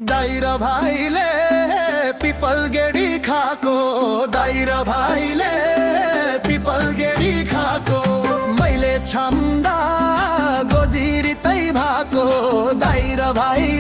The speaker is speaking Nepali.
दाइर भाइले पिपल गेडी खाको, दाइर भाइले पिपल गेडी खाको, मैले छन्दा गोजिरी तै भाको, दाइर भाइ